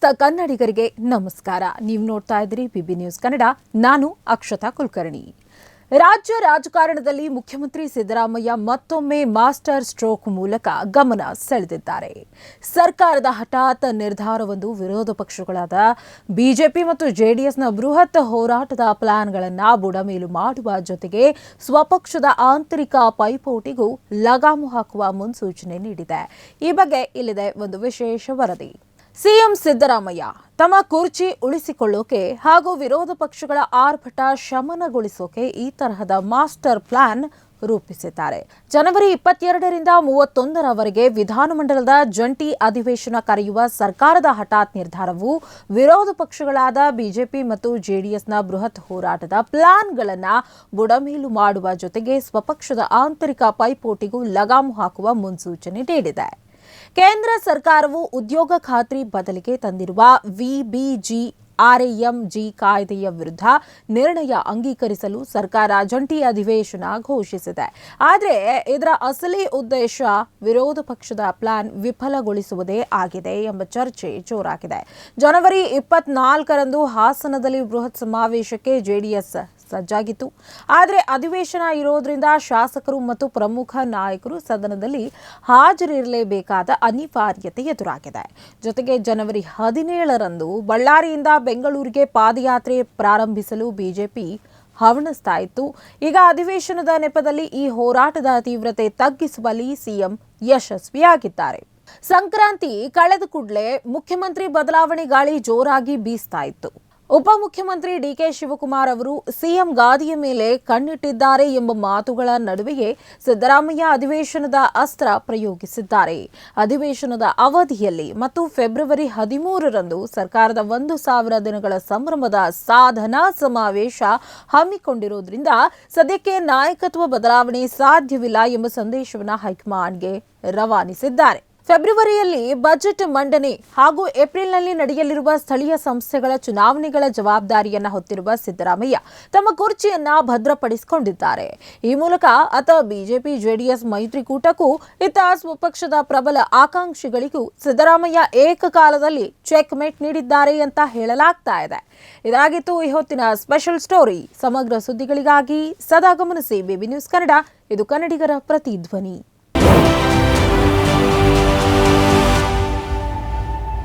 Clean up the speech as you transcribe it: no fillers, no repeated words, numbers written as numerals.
ಸಮಸ್ತ ಕನ್ನಡಿಗರಿಗೆ ನಮಸ್ಕಾರ. ನೀವು ನೋಡ್ತಾ ಇದ್ದೀರಿ ಬಿಬಿ ನ್ಯೂಸ್ ಕನ್ನಡ. ನಾನು ಅಕ್ಷತಾ ಕುಲಕರ್ಣಿ. ರಾಜ್ಯ ರಾಜಕಾರಣದಲ್ಲಿ ಮುಖ್ಯಮಂತ್ರಿ ಸಿದ್ದರಾಮಯ್ಯ ಮತ್ತೊಮ್ಮೆ ಮಾಸ್ಟರ್ ಸ್ಟ್ರೋಕ್ ಮೂಲಕ ಗಮನ ಸೆಳೆದಿದ್ದಾರೆ. ಸರ್ಕಾರದ ಹಠಾತ್ ನಿರ್ಧಾರವೊಂದು ವಿರೋಧ ಪಕ್ಷಗಳಾದ ಬಿಜೆಪಿ ಮತ್ತು ಜೆಡಿಎಸ್ನ ಬೃಹತ್ ಹೋರಾಟದ ಪ್ಲಾನ್ಗಳನ್ನು ಬುಡಮೇಲು ಮಾಡುವ ಜೊತೆಗೆ ಸ್ವಪಕ್ಷದ ಆಂತರಿಕ ಪೈಪೋಟಿಗೂ ಲಗಾಮು ಹಾಕುವ ಮುನ್ಸೂಚನೆ ನೀಡಿದೆ. ಈ ಬಗ್ಗೆ ಇಲ್ಲಿದೆ ಒಂದು ವಿಶೇಷ ವರದಿ. ಸಿಎಂ ಸಿದ್ದರಾಮಯ್ಯ ತಮ್ಮ ಕುರ್ಚಿ ಉಳಿಸಿಕೊಳ್ಳೋಕೆ ಹಾಗೂ ವಿರೋಧ ಪಕ್ಷಗಳ ಆರ್ಭಟ ಶಮನಗೊಳಿಸೋಕೆ ಈ ತರಹದ ಮಾಸ್ಟರ್ ಪ್ಲಾನ್ ರೂಪಿಸಿದ್ದಾರೆ. ಜನವರಿ 22ರಿಂದ 31ರವರೆಗೆ ವಿಧಾನಮಂಡಲದ ಜಂಟಿ ಅಧಿವೇಶನ ಕರೆಯುವ ಸರ್ಕಾರದ ಹಠಾತ್ ನಿರ್ಧಾರವು ವಿರೋಧ ಪಕ್ಷಗಳಾದ ಬಿಜೆಪಿ ಮತ್ತು ಜೆಡಿಎಸ್ನ ಬೃಹತ್ ಹೋರಾಟದ ಪ್ಲಾನ್ಗಳನ್ನು ಬುಡಮೇಲು ಮಾಡುವ ಜೊತೆಗೆ ಸ್ವಪಕ್ಷದ ಆಂತರಿಕ ಪೈಪೋಟಿಗೂ ಲಗಾಮು ಹಾಕುವ ಮುನ್ಸೂಚನೆ ನೀಡಿದೆ. ಕೇಂದ್ರ ಸರ್ಕಾರವು ಉದ್ಯೋಗ ಖಾತ್ರಿ ಬದಲಿಗೆ ತಂದಿರುವ ವಿಬಿಜಿ-ಆರ್ಎಂಜಿ ಕಾಯ್ದೆಯ ವಿರುದ್ಧ ನಿರ್ಣಯ ಅಂಗೀಕರಿಸಲು ಸರ್ಕಾರ ಜಂಟಿ ಅಧಿವೇಶನ ಘೋಷಿಸಿದೆ. ಆದರೆ ಇದರ ಅಸಲಿ ಉದ್ದೇಶ ವಿರೋಧ ಪಕ್ಷದ ಪ್ಲಾನ್ ವಿಫಲಗೊಳಿಸುವುದೇ ಆಗಿದೆ ಎಂಬ ಚರ್ಚೆ ಜೋರಾಗಿದೆ. ಜನವರಿ 24ರಂದು ಹಾಸನದಲ್ಲಿ ಬೃಹತ್ ಸಮಾವೇಶಕ್ಕೆ ಜೆಡಿಎಸ್ ಸಜ್ಜಾಗಿತ್ತು. ಆದರೆ ಅಧಿವೇಶನ ಇರೋದ್ರಿಂದ ಶಾಸಕರು ಮತ್ತು ಪ್ರಮುಖ ನಾಯಕರು ಸದನದಲ್ಲಿ ಹಾಜರಿರಲೇಬೇಕಾದ ಅನಿವಾರ್ಯತೆ ಎದುರಾಗಿದೆ. ಜೊತೆಗೆ ಜನವರಿ 17ರಂದು ಬಳ್ಳಾರಿಯಿಂದ ಬೆಂಗಳೂರಿಗೆ ಪಾದಯಾತ್ರೆ ಪ್ರಾರಂಭಿಸಲು ಬಿಜೆಪಿ ಹವಣಿಸ್ತಾ ಇತ್ತು. ಈಗ ಅಧಿವೇಶನದ ನೆಪದಲ್ಲಿ ಈ ಹೋರಾಟದ ತೀವ್ರತೆ ತಗ್ಗಿಸುವಲ್ಲಿ ಸಿಎಂ ಯಶಸ್ವಿಯಾಗಿದ್ದಾರೆ. ಸಂಕ್ರಾಂತಿ ಕಳೆದ ಕೂಡಲೇ ಮುಖ್ಯಮಂತ್ರಿ ಬದಲಾವಣೆ ಗಾಳಿ ಜೋರಾಗಿ ಬೀಸ್ತಾ ಇತ್ತು. ಉಪಮುಖ್ಯಮಂತ್ರಿ ಡಿಕೆ ಶಿವಕುಮಾರ್ ಅವರು ಸಿಎಂ ಗಾದಿಯ ಮೇಲೆ ಕಣ್ಣಿಟ್ಟಿದ್ದಾರೆ ಎಂಬ ಮಾತುಗಳ ನಡುವೆಯೇ ಸಿದ್ದರಾಮಯ್ಯ ಅಧಿವೇಶನದ ಅಸ್ತ್ರ ಪ್ರಯೋಗಿಸಿದ್ದಾರೆ. ಅಧಿವೇಶನದ ಅವಧಿಯಲ್ಲಿ ಮತ್ತು ಫೆಬ್ರವರಿ 13ರಂದು ಸರ್ಕಾರದ 1000 ದಿನಗಳ ಸಂಭ್ರಮದ ಸಾಧನಾ ಸಮಾವೇಶ ಹಮ್ಮಿಕೊಂಡಿರುವುದರಿಂದ ಸದ್ಯಕ್ಕೆ ನಾಯಕತ್ವ ಬದಲಾವಣೆ ಸಾಧ್ಯವಿಲ್ಲ ಎಂಬ ಸಂದೇಶವನ್ನು ಹೈಕಮಾಂಡ್ಗೆ ರವಾನಿಸಿದ್ದಾರೆ. ಫೆಬ್ರವರಿಯಲ್ಲಿ ಬಜೆಟ್ ಮಂಡನೆ ಹಾಗೂ ಏಪ್ರಿಲ್ನಲ್ಲಿ ನಡೆಯಲಿರುವ ಸ್ಥಳೀಯ ಸಂಸ್ಥೆಗಳ ಚುನಾವಣೆಗಳ ಜವಾಬ್ದಾರಿಯನ್ನು ಹೊತ್ತಿರುವ ಸಿದ್ದರಾಮಯ್ಯ ತಮ್ಮ ಕುರ್ಚಿಯನ್ನ ಭದ್ರಪಡಿಸಿಕೊಂಡಿದ್ದಾರೆ. ಈ ಮೂಲಕ ಅತ ಬಿಜೆಪಿ ಜೆಡಿಎಸ್ ಮೈತ್ರಿಕೂಟಕ್ಕೂ ಇತ್ತ ಸ್ವಪಕ್ಷದ ಪ್ರಬಲ ಆಕಾಂಕ್ಷಿಗಳಿಗೂ ಸಿದ್ದರಾಮಯ್ಯ ಏಕಕಾಲದಲ್ಲಿ ಚೆಕ್ ಮೇಟ್ ನೀಡಿದ್ದಾರೆ ಅಂತ ಹೇಳಲಾಗ್ತಾ ಇದೆ. ಇದಾಗಿತ್ತು ಈ ಹೊತ್ತಿನ ಸ್ಪೆಷಲ್ ಸ್ಟೋರಿ. ಸಮಗ್ರ ಸುದ್ದಿಗಳಿಗಾಗಿ ಸದಾ ಗಮನಿಸಿ ಬಿಬಿ ನ್ಯೂಸ್ ಕನ್ನಡ. ಇದು ಕನ್ನಡಿಗರ ಪ್ರತಿಧ್ವನಿ.